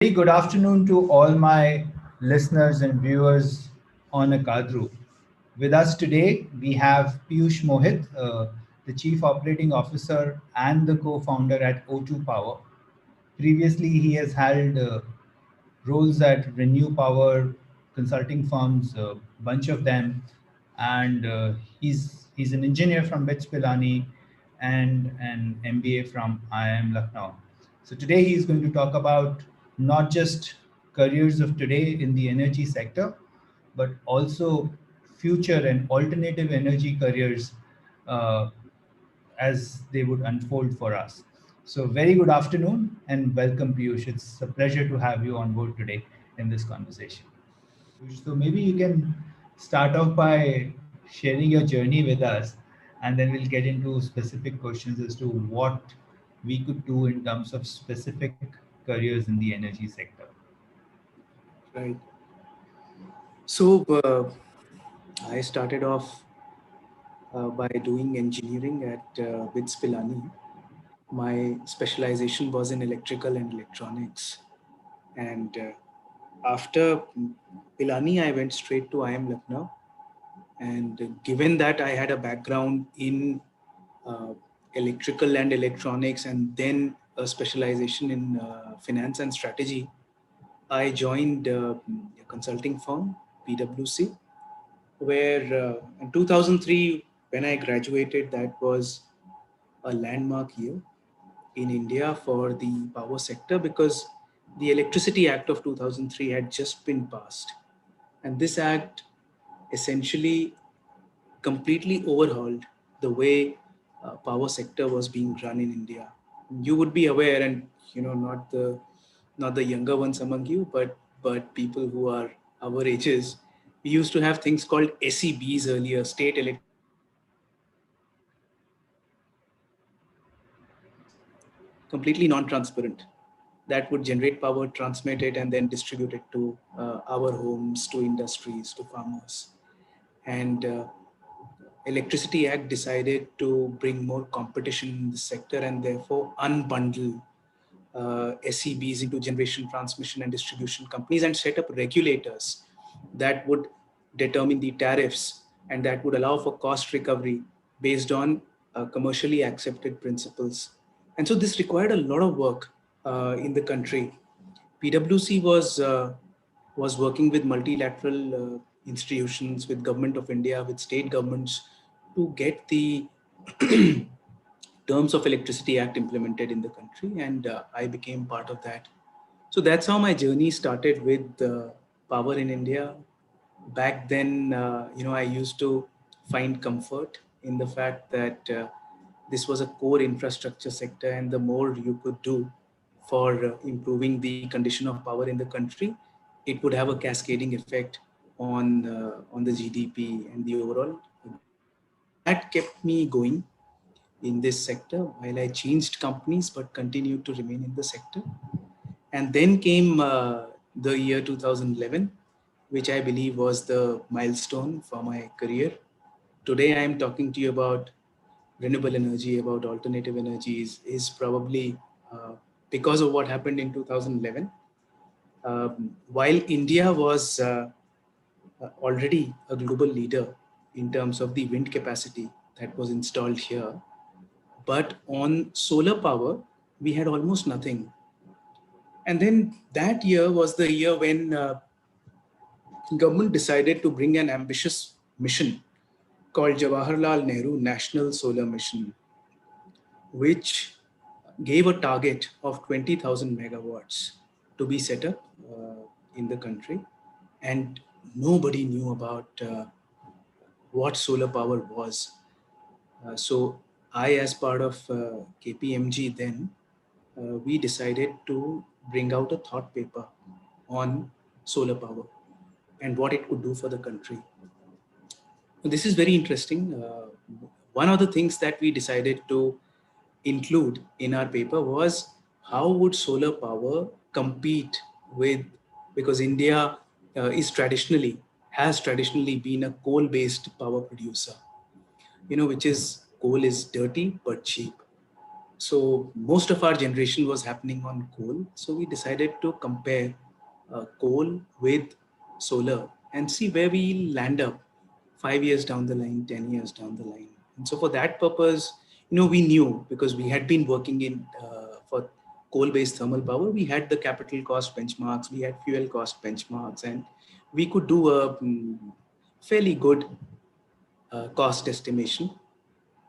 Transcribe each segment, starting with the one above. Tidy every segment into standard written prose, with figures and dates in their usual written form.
Very good afternoon to all my listeners and viewers on Akadru. With us today, we have Peeyush Mohit, the Chief Operating Officer and the co-founder at O2 Power. Previously, he has held roles at Renew Power consulting firms, a bunch of them, and he's an engineer from BITS Pilani and an MBA from IIM Lucknow. So today he's going to talk about not just careers of today in the energy sector, but also future and alternative energy careers uh, as they would unfold for us. So, very good afternoon and welcome, Piyush. It's a pleasure to have you on board today in this conversation. So, maybe you can start off by sharing your journey with us, and then we'll get into specific questions as to what we could do in terms of specific careers in the energy sector. Right. So I started off by doing engineering at BITS Pilani. My specialization was in electrical and electronics. And after Pilani, I went straight to IIM Lucknow. And given that I had a background in uh, electrical and electronics and then a specialization in finance and strategy, I joined a consulting firm, PwC, where in 2003, when I graduated, that was a landmark year in India for the power sector because the Electricity Act of 2003 had just been passed. And this act essentially completely overhauled the way power sector was being run in India. You would be aware, and not the younger ones among you, but people who are our ages, we used to have things called SEBs earlier, state electricity completely non-transparent, that would generate power, transmit it, and then distribute it to our homes, to industries, to farmers. And Electricity Act decided to bring more competition in the sector and therefore unbundle SEBs into generation, transmission, and distribution companies and set up regulators that would determine the tariffs and that would allow for cost recovery based on commercially accepted principles. And so this required a lot of work in the country. PwC was working with multilateral institutions, with Government of India, with state governments to get the terms of Electricity Act implemented in the country, and I became part of that. So that's how my journey started with power in India. Back then, I used to find comfort in the fact that this was a core infrastructure sector, and the more you could do for improving the condition of power in the country, it would have a cascading effect on the GDP and the overall growth. So that kept me going in this sector while I changed companies but continued to remain in the sector. And then came the year 2011, which I believe was the milestone for my career. Today, I am talking to you about renewable energy, about alternative energies, is probably because of what happened in 2011. While India was already a global leader in terms of the wind capacity that was installed here, but on solar power, we had almost nothing. And then that year was the year when government decided to bring an ambitious mission called Jawaharlal Nehru National Solar Mission, which gave a target of 20,000 megawatts to be set up in the country. And nobody knew about what solar power was. So I, as part of KPMG then, we decided to bring out a thought paper on solar power and what it could do for the country. This is very interesting. One of the things that we decided to include in our paper was how would solar power compete with, because India has traditionally been a coal-based power producer, which is coal is dirty but cheap. So most of our generation was happening on coal. So we decided to compare coal with solar and see where we land up 5 years down the line, 10 years down the line. And so for that purpose, we knew, because we had been working in for coal-based thermal power, we had the capital cost benchmarks, we had fuel cost benchmarks, and we could do a fairly good cost estimation.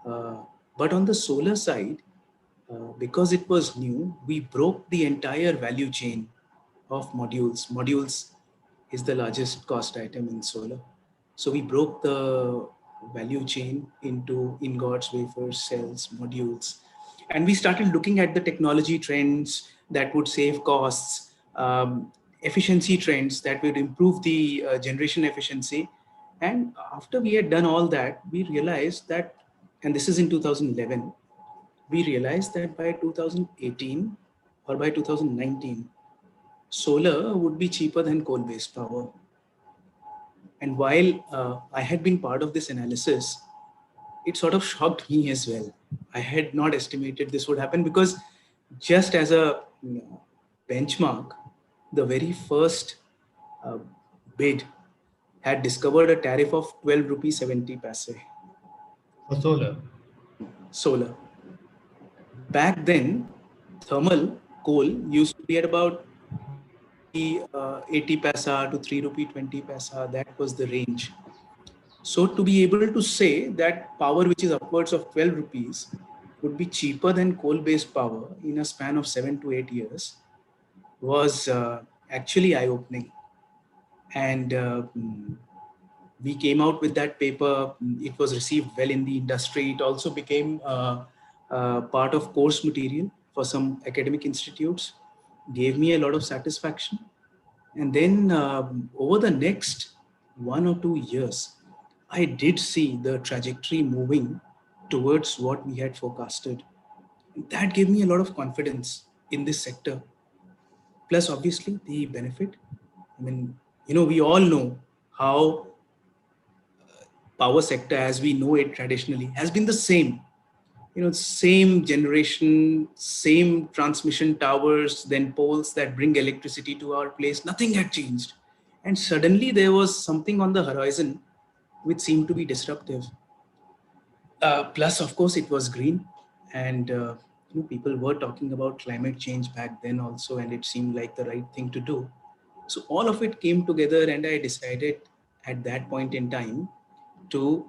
Uh, but on the solar side, because it was new, we broke the entire value chain of modules. Modules is the largest cost item in solar. So we broke the value chain into ingots, wafers, cells, modules. And we started looking at the technology trends that would save costs, efficiency trends that would improve the generation efficiency. And after we had done all that, we realized that, and this is in 2011, we realized that by 2018 or by 2019, solar would be cheaper than coal-based power. And while I had been part of this analysis, it sort of shocked me as well. I had not estimated this would happen, because just as a benchmark, the very first uh, bid had discovered a tariff of 12 rupees 70 paise For solar. solar. Back then, thermal coal used to be at about 3 rupee 80 paisa to 3 rupee 20 paisa. That was the range. So to be able to say that power which is upwards of 12 rupees would be cheaper than coal-based power in a span of 7 to 8 years was actually eye-opening. And we came out with that paper. It was received well in the industry. It also became part of course material for some academic institutes. Gave me a lot of satisfaction. And then over the next 1 or 2 years, I did see the trajectory moving towards what we had forecasted. That gave me a lot of confidence in this sector. Plus, obviously, the benefit. I mean, we all know how power sector as we know it traditionally has been the same. Same generation, same transmission towers, then poles that bring electricity to our place. Nothing had changed. And suddenly there was something on the horizon which seemed to be disruptive. Plus, of course, it was green. And people were talking about climate change back then also, and it seemed like the right thing to do. So all of it came together, and I decided at that point in time to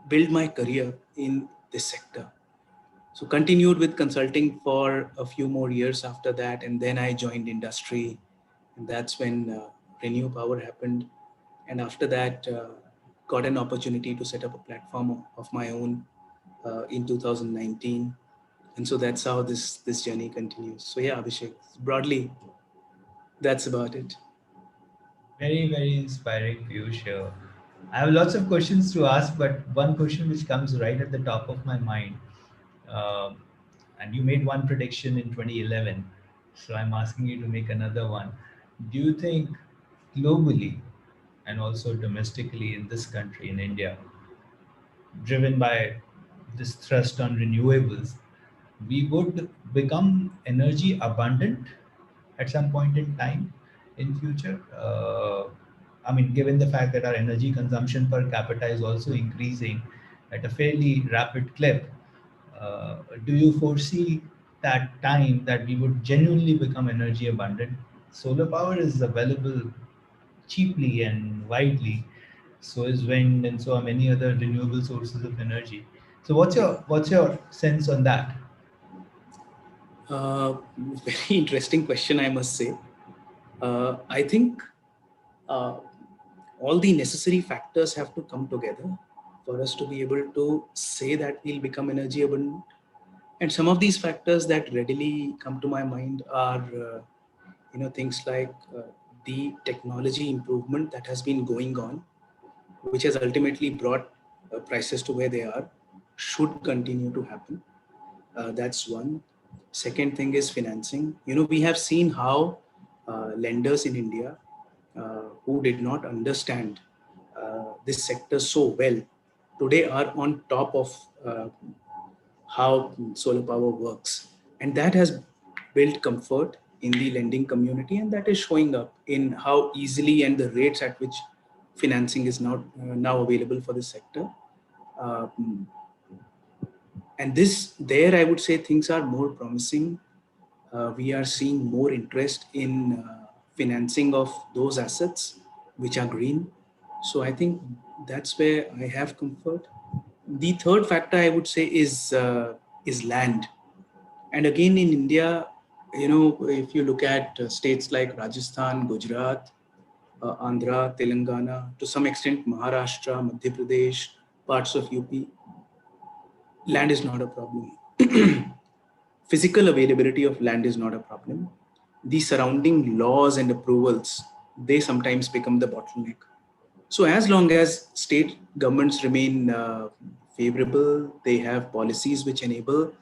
build my career in this sector. So continued with consulting for a few more years after that, and then I joined industry, and that's when Renew Power happened. And after that, got an opportunity to set up a platform of my own in 2019, and so that's how this journey continues. So yeah, Abhishek, broadly, that's about it. Very, very inspiring, Piyush. I have lots of questions to ask, but one question which comes right at the top of my mind, um, and you made one prediction in 2011, so I'm asking you to make another one. Do you think globally and also domestically in this country, in India, driven by this thrust on renewables, we would become energy abundant at some point in time in future? I mean, given the fact that our energy consumption per capita is also increasing at a fairly rapid clip, do you foresee that time that we would genuinely become energy abundant? Solar power is available cheaply and widely. So is wind, and so are many other renewable sources of energy. So what's your sense on that? Very interesting question, I must say. I think uh, all the necessary factors have to come together for us to be able to say that we'll become energy abundant. And some of these factors that readily come to my mind are, things like the technology improvement that has been going on, which has ultimately brought prices to where they are, should continue to happen. That's one. Second thing is financing. We have seen how lenders in India who did not understand this sector so well today are on top of how solar power works. And that has built comfort in the lending community, and that is showing up in how easily and the rates at which financing is now available for this sector. Um, and this, there, I would say things are more promising. We are seeing more interest in financing of those assets which are green. So I think that's where I have comfort. The third factor I would say is land. And again in India, if you look at states like Rajasthan, Gujarat, Andhra, Telangana, to some extent Maharashtra, Madhya Pradesh, parts of UP, land is not a problem. Physical availability of land is not a problem. The surrounding laws and approvals, they sometimes become the bottleneck. So as long as state governments remain favorable, they have policies which enable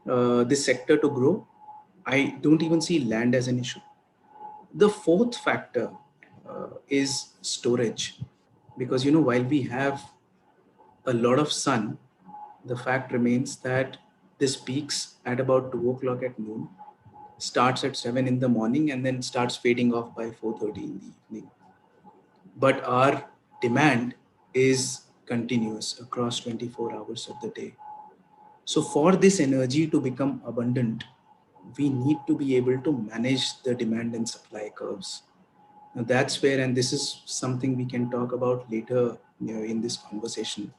this sector to grow, I don't even see land as an issue. The fourth factor is storage, because while we have a lot of sun, the fact remains that this peaks at about 2 o'clock at noon, starts at 7 in the morning, and then starts fading off by 4:30 in the evening. But our demand is continuous across 24 hours of the day. So for this energy to become abundant, we need to be able to manage the demand and supply curves. Now that's where, and this is something we can talk about later in this conversation,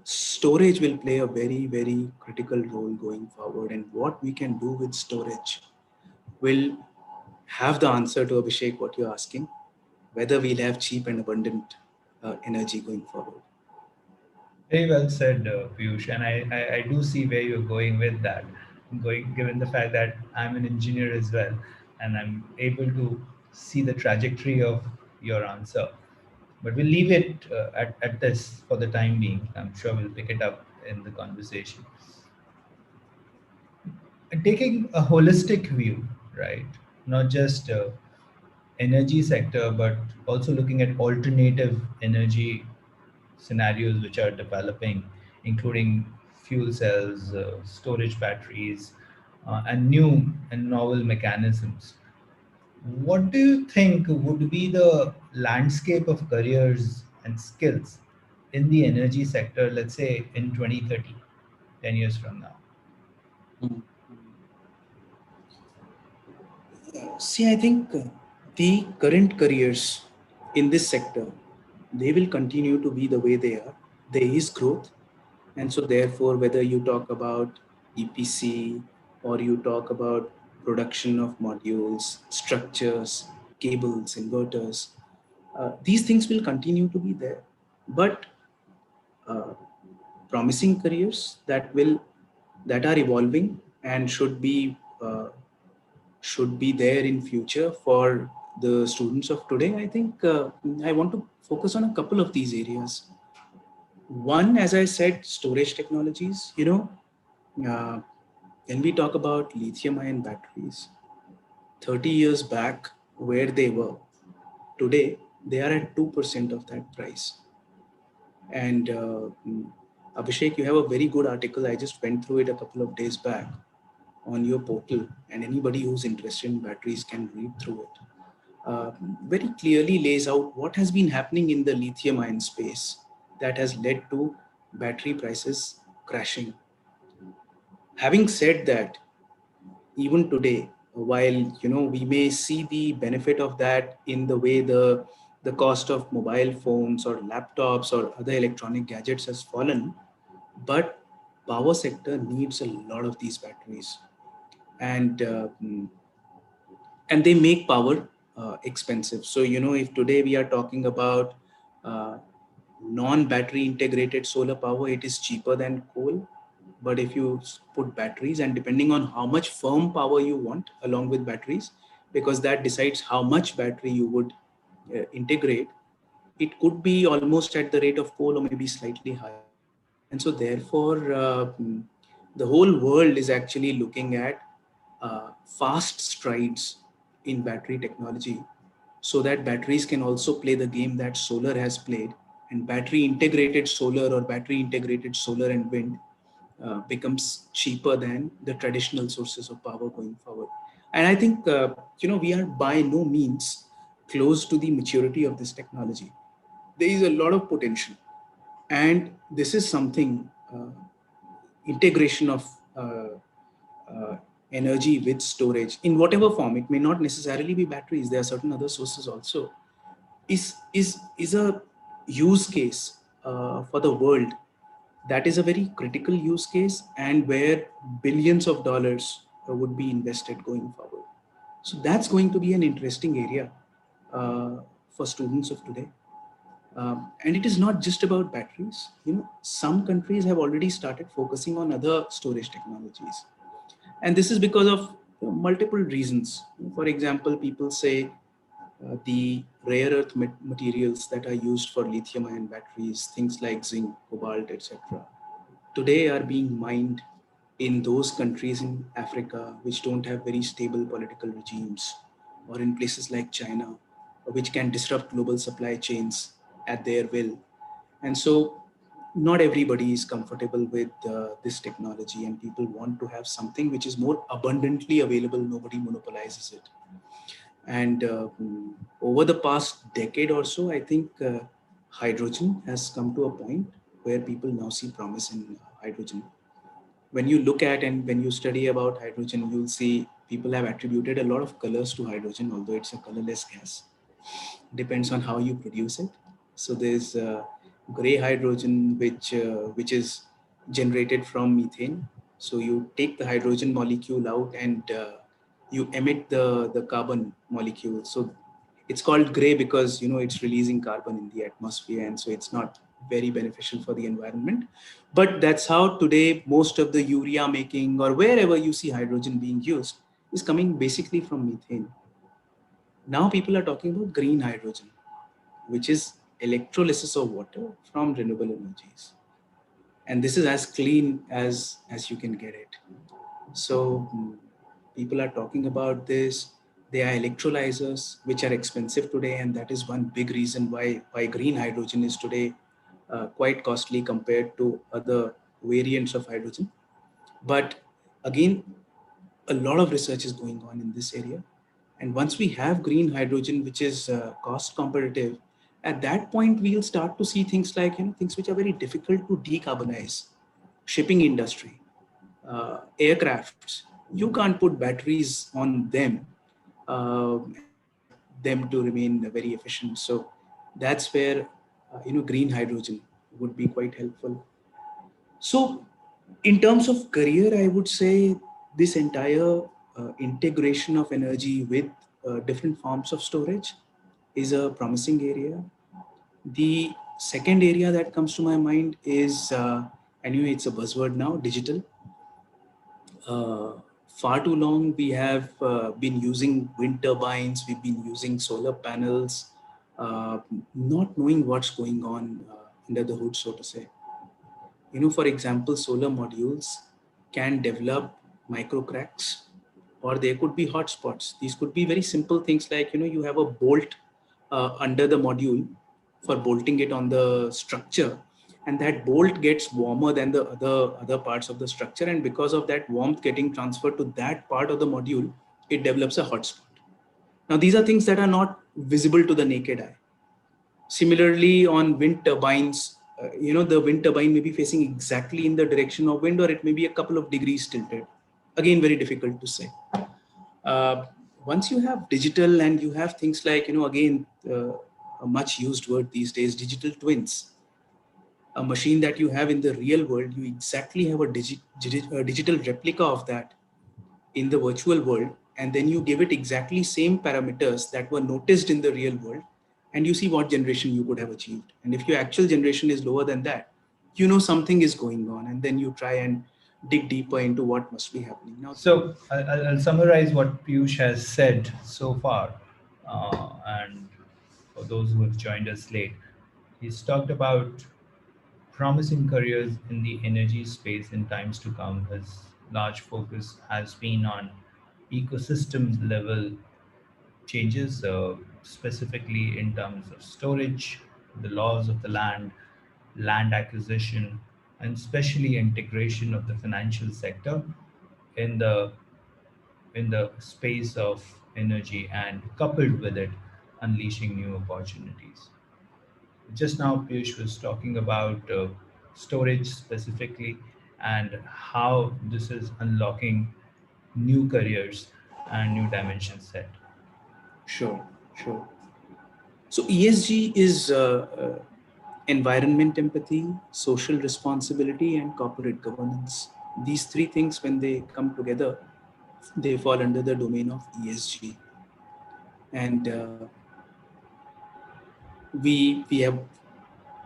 storage will play a very, very critical role going forward. And what we can do with storage will have the answer to Abhishek, what you're asking, whether we'll have cheap and abundant energy going forward. Very well said, Piyush, and I do see where you're going with that. Going, given the fact that I'm an engineer as well, and I'm able to see the trajectory of your answer. But we'll leave it at this for the time being. I'm sure we'll pick it up in the conversation. And taking a holistic view, right? Not just energy sector, but also looking at alternative energy scenarios which are developing, including fuel cells, storage batteries, and new and novel mechanisms. What do you think would be the landscape of careers and skills in the energy sector, let's say in 2030, 10 years from now? Mm. See, I think the current careers in this sector, they will continue to be the way they are. There is growth. And so therefore, whether you talk about EPC or you talk about production of modules, structures, cables, inverters, these things will continue to be there. But uh, promising careers that are evolving and should be there in future for the students of today. I think I want to focus on a couple of these areas. One, as I said, storage technologies. Uh, when we talk about lithium ion batteries, 30 years back, where they were, today they are at 2% of that price. And Abhishek, you have a very good article. I just went through it a couple of days back on your portal, and anybody who's interested in batteries can read through it. Very clearly lays out what has been happening in the lithium ion space that has led to battery prices crashing. Having said that, even today, while we may see the benefit of that in the way the cost of mobile phones or laptops or other electronic gadgets has fallen, but power sector needs a lot of these batteries, and they make power expensive. So if today we are talking about uh, non-battery integrated solar power, it is cheaper than coal. But if you put batteries, and depending on how much firm power you want along with batteries, because that decides how much battery you would integrate, it could be almost at the rate of coal or maybe slightly higher. And so therefore, the whole world is actually looking at fast strides in battery technology, so that batteries can also play the game that solar has played. And battery integrated solar or battery integrated solar and wind becomes cheaper than the traditional sources of power going forward. And I think, we are by no means close to the maturity of this technology. There is a lot of potential. And this is something, integration of uh, energy with storage in whatever form, it may not necessarily be batteries, there are certain other sources also, is a use case for the world. That is a very critical use case, and where billions of dollars would be invested going forward. So that's going to be an interesting area for students of today. And it is not just about batteries. Some countries have already started focusing on other storage technologies, and this is because of multiple reasons. For example, people say the rare earth materials that are used for lithium ion batteries, things like zinc, cobalt, etc., today are being mined in those countries in Africa which don't have very stable political regimes, or in places like China, which can disrupt global supply chains at their will. And so, not everybody is comfortable with this technology, and people want to have something which is more abundantly available, nobody monopolizes it. And over the past decade or so, I think hydrogen has come to a point where people now see promise in hydrogen. When you look at and when you study about hydrogen, you'll see people have attributed a lot of colors to hydrogen, although it's a colorless gas. Depends on how you produce it. So there's gray hydrogen, which is generated from methane. So you take the hydrogen molecule out and you emit the carbon molecule. So it's called gray because it's releasing carbon in the atmosphere, and so it's not very beneficial for the environment. But that's how today most of the urea making, or wherever you see hydrogen being used, is coming basically from methane. Now people are talking about green hydrogen, which is electrolysis of water from renewable energies. And this is as clean as you can get it. So people are talking about this. They are electrolyzers, which are expensive today, and that is one big reason why green hydrogen is today quite costly compared to other variants of hydrogen. But again, a lot of research is going on in this area. And once we have green hydrogen, which is cost competitive, at that point we'll start to see things like things which are very difficult to decarbonize. Shipping industry, aircrafts, you can't put batteries on them and expect them to remain very efficient. So that's where green hydrogen would be quite helpful. So, in terms of career, I would say this entire integration of energy with different forms of storage is a promising area. The second area that comes to my mind is, anyway, it's a buzzword now, digital. Uh, Far too long we have been using wind turbines, we've been using solar panels, uh, not knowing what's going on under the hood, so to say. For example, solar modules can develop micro cracks, or there could be hotspots. These could be very simple things like, you have a bolt under the module for bolting it on the structure, and that bolt gets warmer than the other parts of the structure. And because of that warmth getting transferred to that part of the module, it develops a hotspot. Now, these are things that are not visible to the naked eye. Similarly, on wind turbines, the wind turbine may be facing exactly in the direction of wind, or it may be a couple of degrees tilted. Again, very difficult to say. Uh, Once you have digital and you have things like, again, a much used word these days, digital twins, a machine that you have in the real world, you exactly have a digital replica of that in the virtual world, and then you give it exactly same parameters that were noticed in the real world, and you see what generation you could have achieved. And if your actual generation is lower than that, something is going on, and then you try and dig deeper into what must be happening now. So I'll summarize what Piyush has said so far. And for those who have joined us late, he's talked about promising careers in the energy space in times to come. His large focus has been on ecosystem level changes, specifically in terms of storage, the laws of the land, land acquisition, and especially integration of the financial sector in the space of energy, and coupled with it, unleashing new opportunities. Just now, Piyush was talking about storage specifically and how this is unlocking new careers and new dimensions set. Sure, sure. So ESG is environment empathy, social responsibility, and corporate governance. These three things, when they come together, they fall under the domain of ESG. And we have,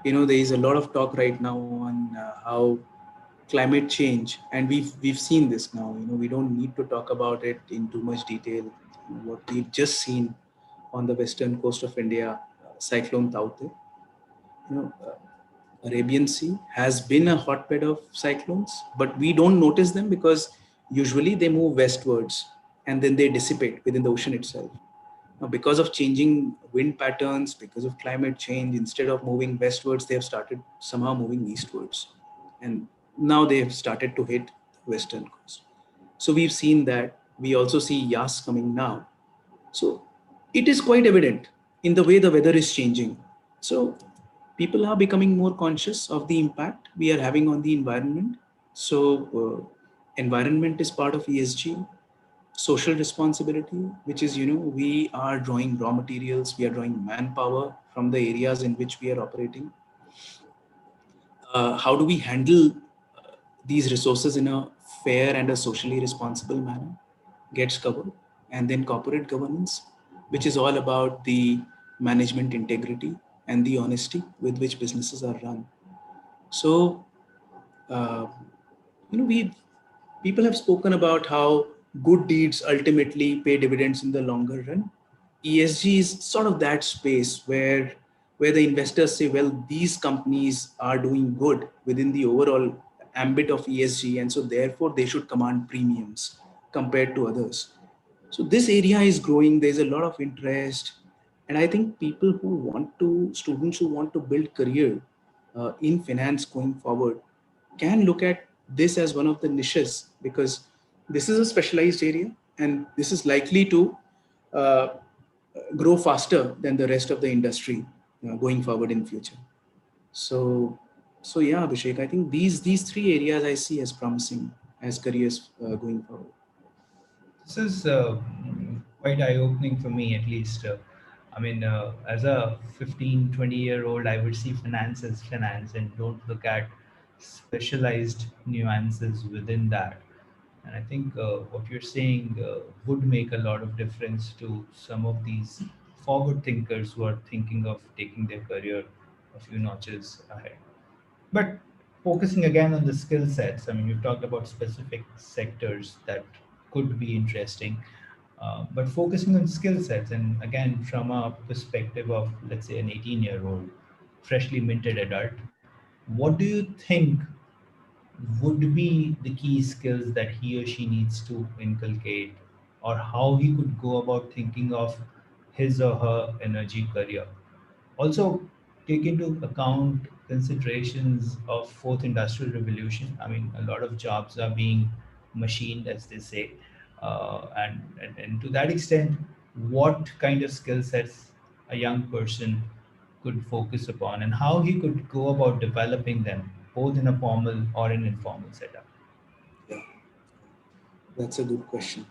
there is a lot of talk right now on how climate change, and we've seen this now. We don't need to talk about it in too much detail. What we've just seen on the western coast of India, cyclone Taute, Arabian Sea has been a hotbed of cyclones, but we don't notice them because usually they move westwards and then they dissipate within the ocean itself. Now, because of changing wind patterns, because of climate change, instead of moving westwards, they have started somehow moving eastwards. And now they have started to hit the western coast. So we've seen that. We also see Yas coming now. So it is quite evident in the way the weather is changing. So people are becoming more conscious of the impact we are having on the environment. So environment is part of ESG. Social responsibility, which is, we are drawing raw materials, we are drawing manpower from the areas in which we are operating. How do we handle these resources in a fair and a socially responsible manner gets covered. And then corporate governance, which is all about the management integrity and the honesty with which businesses are run. So, uh, we people have spoken about how good deeds ultimately pay dividends in the longer run. ESG is sort of that space where the investors say, well, these companies are doing good within the overall ambit of ESG, and so therefore they should command premiums compared to others. So this area is growing. There's a lot of interest, and I think students who want to build career in finance going forward can look at this as one of the niches, because this is a specialized area and this is likely to uh, grow faster than the rest of the industry going forward in future. So, so yeah, Abhishek, I think these three areas I see as promising as careers going forward. This is quite eye-opening for me, at least. As a 15, 20-year-old, I would see finance as finance and don't look at specialized nuances within that. And I think what you're saying would make a lot of difference to some of these forward thinkers who are thinking of taking their career a few notches ahead. But focusing again on the skill sets, I mean, you've talked about specific sectors that could be interesting, but focusing on skill sets, and again, from a perspective of, let's say, an 18-year-old, freshly minted adult, what do you think would be the key skills that he or she needs to inculcate, or how he could go about thinking of his or her energy career? Also, take into account considerations of fourth industrial revolution. I mean, a lot of jobs are being machined, as they say, and to that extent, what kind of skill sets a young person could focus upon, and how he could go about developing them, both in a formal or an informal setup. Yeah, that's a good question.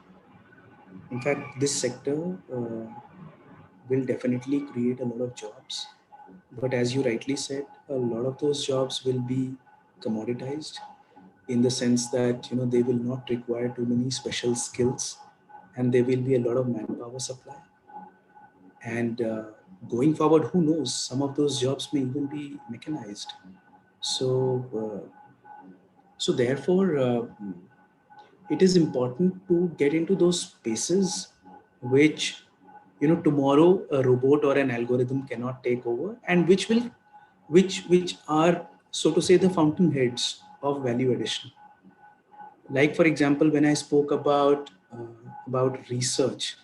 In fact, this sector will definitely create a lot of jobs. But as you rightly said, a lot of those jobs will be commoditized in the sense that they will not require too many special skills, and there will be a lot of manpower supply. And going forward, who knows? Some of those jobs may even be mechanized. So, so therefore, it is important to get into those spaces which tomorrow a robot or an algorithm cannot take over, and which are, so to say, the fountainheads of value addition. Like, for example, when I spoke about research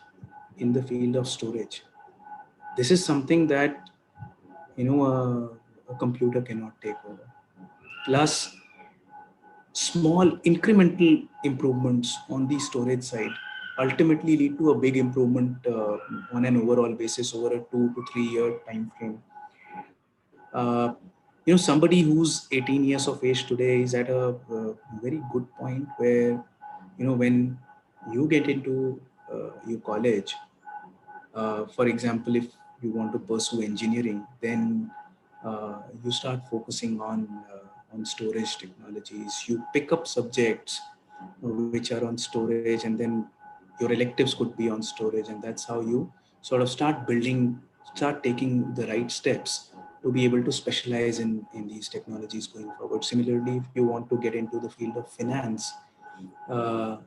in the field of storage, this is something that a computer cannot take over. Plus, small incremental improvements on the storage side ultimately lead to a big improvement on an overall basis over a 2 to 3 year time frame. Somebody who's 18 years of age today is at a very good point where, when you get into your college, for example, if you want to pursue engineering, then you start focusing on storage technologies. You pick up subjects which are on storage, and then your electives could be on storage, and that's how you sort of start taking the right steps to be able to specialize in these technologies going forward. Similarly, if you want to get into the field of finance, uh,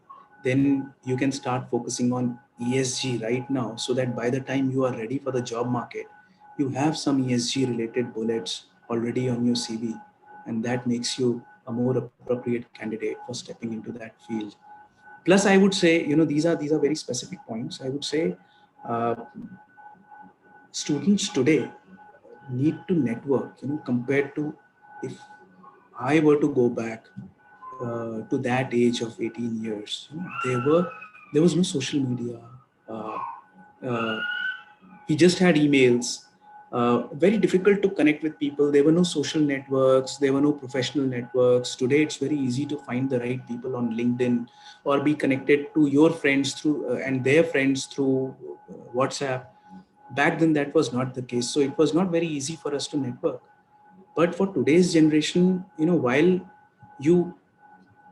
then you can start focusing on ESG right now, so that by the time you are ready for the job market, you have some ESG related bullets already on your CV, and that makes you a more appropriate candidate for stepping into that field. Plus, I would say, these are very specific points. I would say uh, students today need to network, compared to if I were to go back to that age of 18 years. There was no social media. Uh, uh, we just had emails. Very difficult to connect with people. There were no social networks. There were no professional networks. Today, it's very easy to find the right people on LinkedIn or be connected to your friends through and their friends through WhatsApp. Back then, that was not the case. So it was not very easy for us to network. But for today's generation, while you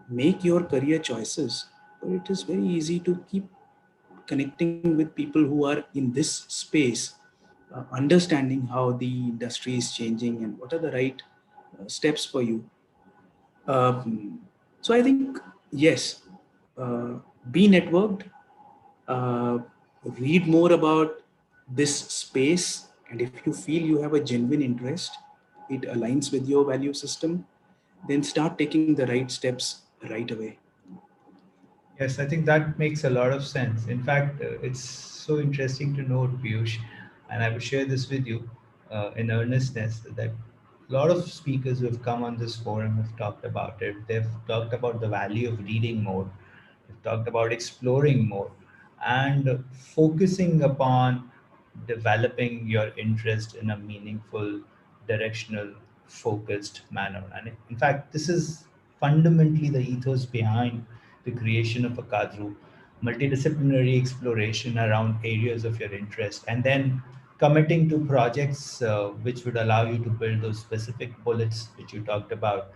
make your career choices, but it is very easy to keep connecting with people who are in this space, understanding how the industry is changing and what are the right steps for you. Um, so I think, yes, uh, be networked, uh, read more about this space, and if you feel you have a genuine interest, it aligns with your value system, then start taking the right steps right away. Yes, I think that makes a lot of sense. In fact, it's so interesting to note, Piyush, and I will share this with you in earnestness that a lot of speakers who have come on this forum have talked about it. They've talked about the value of reading more, they've talked about exploring more, and focusing upon developing your interest in a meaningful, directional, focused manner. And in fact, this is fundamentally the ethos behind the creation of a kadru, multidisciplinary exploration around areas of your interest, and then committing to projects which would allow you to build those specific bullets which you talked about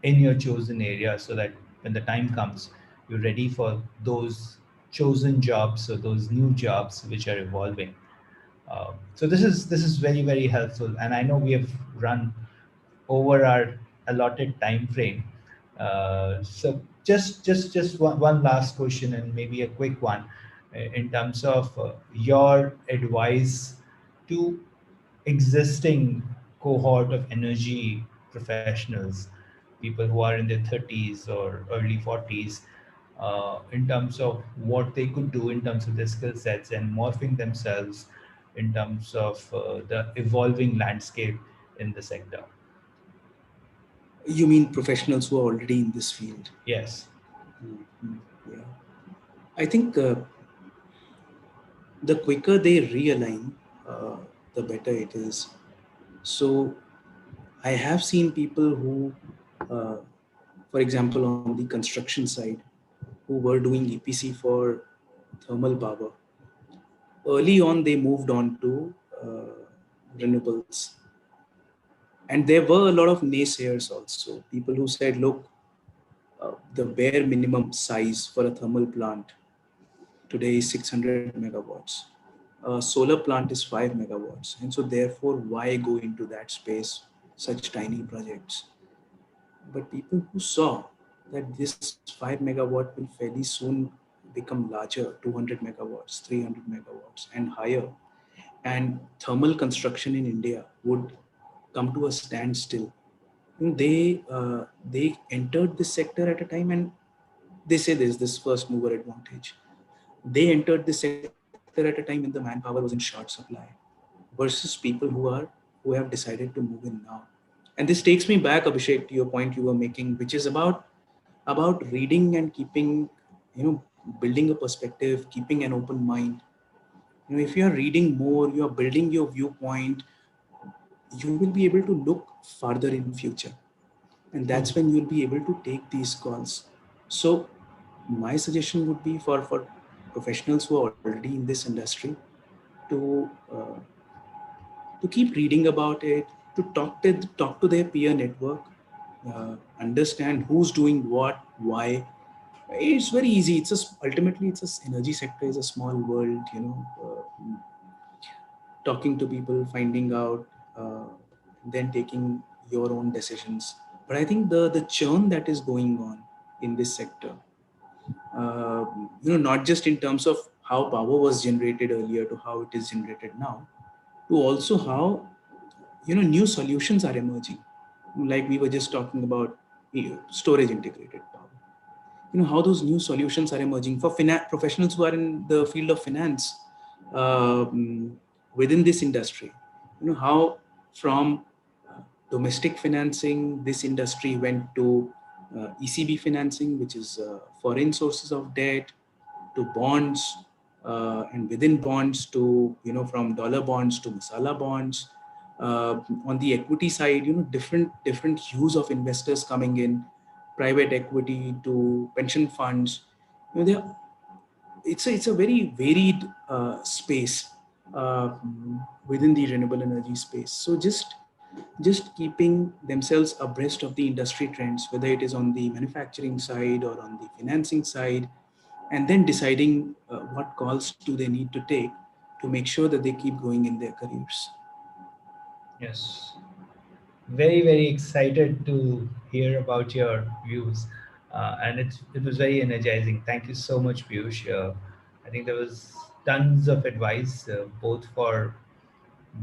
in your chosen area, so that when the time comes, you're ready for those chosen jobs or those new jobs which are evolving. So this is very very helpful, and I know we have run over our allotted time frame. So just one last question and maybe a quick one in terms of your advice to existing cohort of energy professionals, people who are in their 30s or early 40s, in terms of what they could do in terms of their skill sets and morphing themselves in terms of the evolving landscape in the sector. You mean professionals who are already in this field? Yes. Mhm. Yeah. I think the quicker they realign, uh, the better it is. So I have seen people who, uh, for example, on the construction side, who were doing EPC for thermal power. Early on, they moved on to renewables. And there were a lot of naysayers also, people who said, look, the bare minimum size for a thermal plant today is 600 megawatts. A solar plant is 5 megawatts. And so therefore, why go into that space, such tiny projects? But people who saw that this 5 megawatt will fairly soon become larger, 200 megawatts, 300 megawatts, and higher, and thermal construction in India would come to a standstill. And they entered this sector at a time, and they say there's this first mover advantage. They entered this sector at a time when the manpower was in short supply, versus people who have decided to move in now. And this takes me back, Abhishek, to your point you were making, which is about about reading and keeping, building a perspective, keeping an open mind. If you are reading more, you are building your viewpoint, you will be able to look farther in future, and True. that's when you'll be able to take these calls. So my suggestion would be for professionals who are already in this industry to to keep reading about it, to talk to their peer network, understand who's doing what, why. It's very easy. Ultimately it's a energy sector is a small world. Talking to people, finding out, then taking your own decisions. But I think the churn that is going on in this sector, not just in terms of how power was generated earlier to how it is generated now, to also how new solutions are emerging. Like we were just talking about, storage integrated power. How those new solutions are emerging for professionals who are in the field of finance, um, within this industry. How from domestic financing this industry went to ECB financing, which is foreign sources of debt, to bonds, and within bonds to, from dollar bonds to masala bonds. On the equity side, different hues of investors coming in, private equity to pension funds. They it's a very varied space, uh, within the renewable energy space. So just keeping themselves abreast of the industry trends, whether it is on the manufacturing side or on the financing side, and then deciding what calls do they need to take to make sure that they keep growing in their careers. Yes. Very, very excited to hear about your views, and it was very energizing. Thank you so much, Piyush. I think there was tons of advice, both for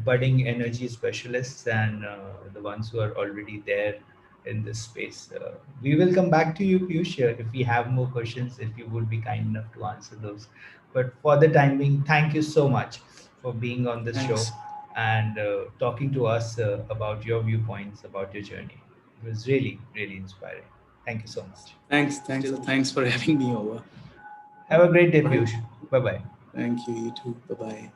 budding energy specialists and the ones who are already there in this space. We will come back to you, Piyush, if we have more questions, if you would be kind enough to answer those. But for the time being, thank you so much for being on this show Thanks. and talking to us about your viewpoints, about your journey. It was really, really inspiring. Thank you so much. Thanks for having me over. Have a great day, Piyush. Bye bye. Thank you. You too. Bye bye.